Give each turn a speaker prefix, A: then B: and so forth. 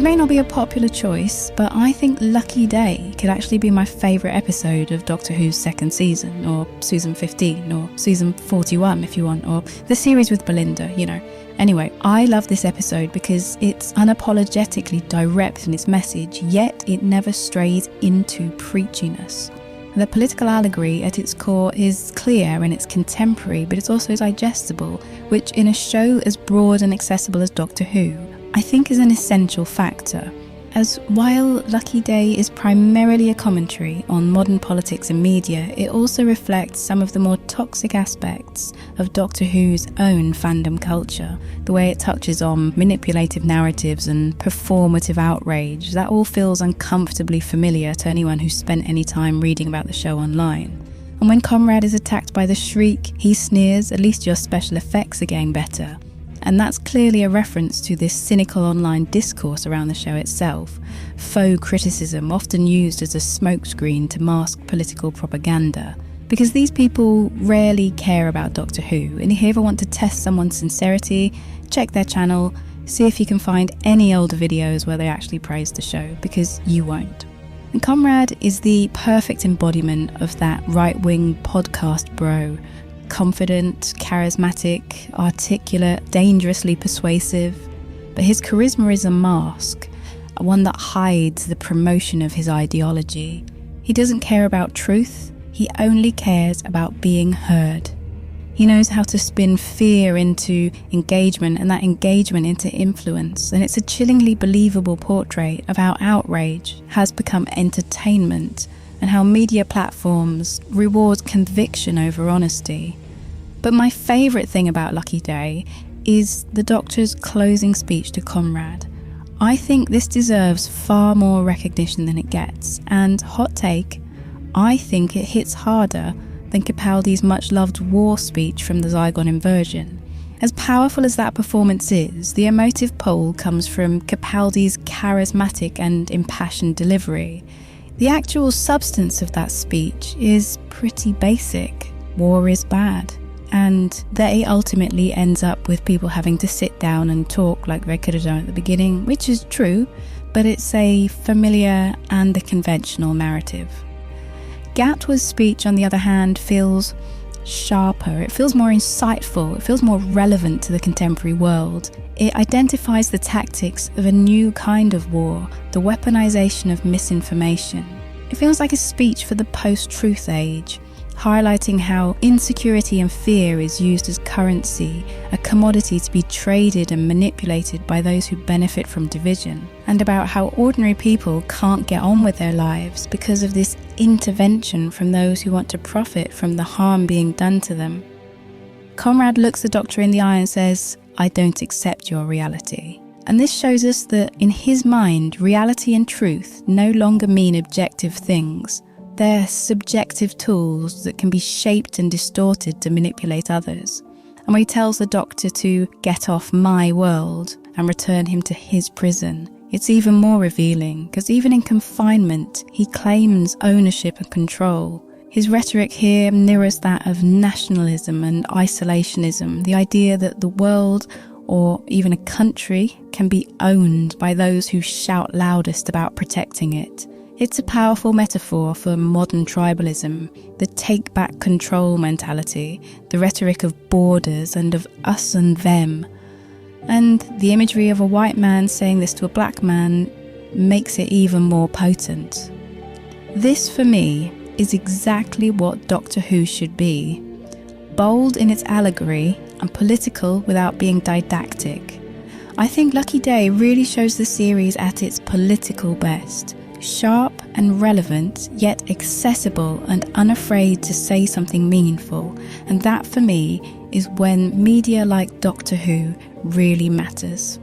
A: It may not be a popular choice, but I think Lucky Day could actually be my favourite episode of Doctor Who's second season, or season 15, or season 41 if you want, or the series with Belinda, you know. Anyway, I love this episode because it's unapologetically direct in its message, yet it never strays into preachiness. The political allegory at its core is clear and it's contemporary, but it's also digestible, which in a show as broad and accessible as Doctor Who, I think is an essential factor. As while Lucky Day is primarily a commentary on modern politics and media, it also reflects some of the more toxic aspects of Doctor Who's own fandom culture. The way it touches on manipulative narratives and performative outrage, that all feels uncomfortably familiar to anyone who's spent any time reading about the show online. And when Comrade is attacked by the Shriek, he sneers, "At least your special effects are getting better." And that's clearly a reference to this cynical online discourse around the show itself, faux criticism often used as a smokescreen to mask political propaganda. Because these people rarely care about Doctor Who, and if you ever want to test someone's sincerity, check their channel, see if you can find any older videos where they actually praise the show, because you won't. And Comrade is the perfect embodiment of that right-wing podcast bro. Confident, charismatic, articulate, dangerously persuasive. But his charisma is a mask, one that hides the promotion of his ideology. He doesn't care about truth, he only cares about being heard. He knows how to spin fear into engagement and that engagement into influence, and it's a chillingly believable portrait of how outrage has become entertainment and how media platforms reward conviction over honesty. But my favourite thing about Lucky Day is the Doctor's closing speech to Comrade. I think this deserves far more recognition than it gets, and hot take, I think it hits harder than Capaldi's much-loved war speech from the Zygon inversion. As powerful as that performance is, the emotive pull comes from Capaldi's charismatic and impassioned delivery. The actual substance of that speech is pretty basic. War is bad. And that ultimately ends up with people having to sit down and talk like they could have done at the beginning, which is true, but it's a familiar and a conventional narrative. Gatwa's speech, on the other hand, feels sharper, it feels more insightful, it feels more relevant to the contemporary world. It identifies the tactics of a new kind of war, the weaponisation of misinformation. It feels like a speech for the post-truth age, highlighting how insecurity and fear is used as currency, a commodity to be traded and manipulated by those who benefit from division, and about how ordinary people can't get on with their lives because of this intervention from those who want to profit from the harm being done to them. Comrade looks the Doctor in the eye and says, "I don't accept your reality." And this shows us that in his mind, reality and truth no longer mean objective things. They're subjective tools that can be shaped and distorted to manipulate others. And when he tells the Doctor to get off my world and return him to his prison, it's even more revealing, because even in confinement, he claims ownership and control. His rhetoric here mirrors that of nationalism and isolationism, the idea that the world, or even a country, can be owned by those who shout loudest about protecting it. It's a powerful metaphor for modern tribalism, the take-back control mentality, the rhetoric of borders and of us and them. And the imagery of a white man saying this to a black man makes it even more potent. This, for me, is exactly what Doctor Who should be. Bold in its allegory and political without being didactic. I think Lucky Day really shows the series at its political best. Sharp and relevant, yet accessible and unafraid to say something meaningful. And that, for me, is when media like Doctor Who really matters.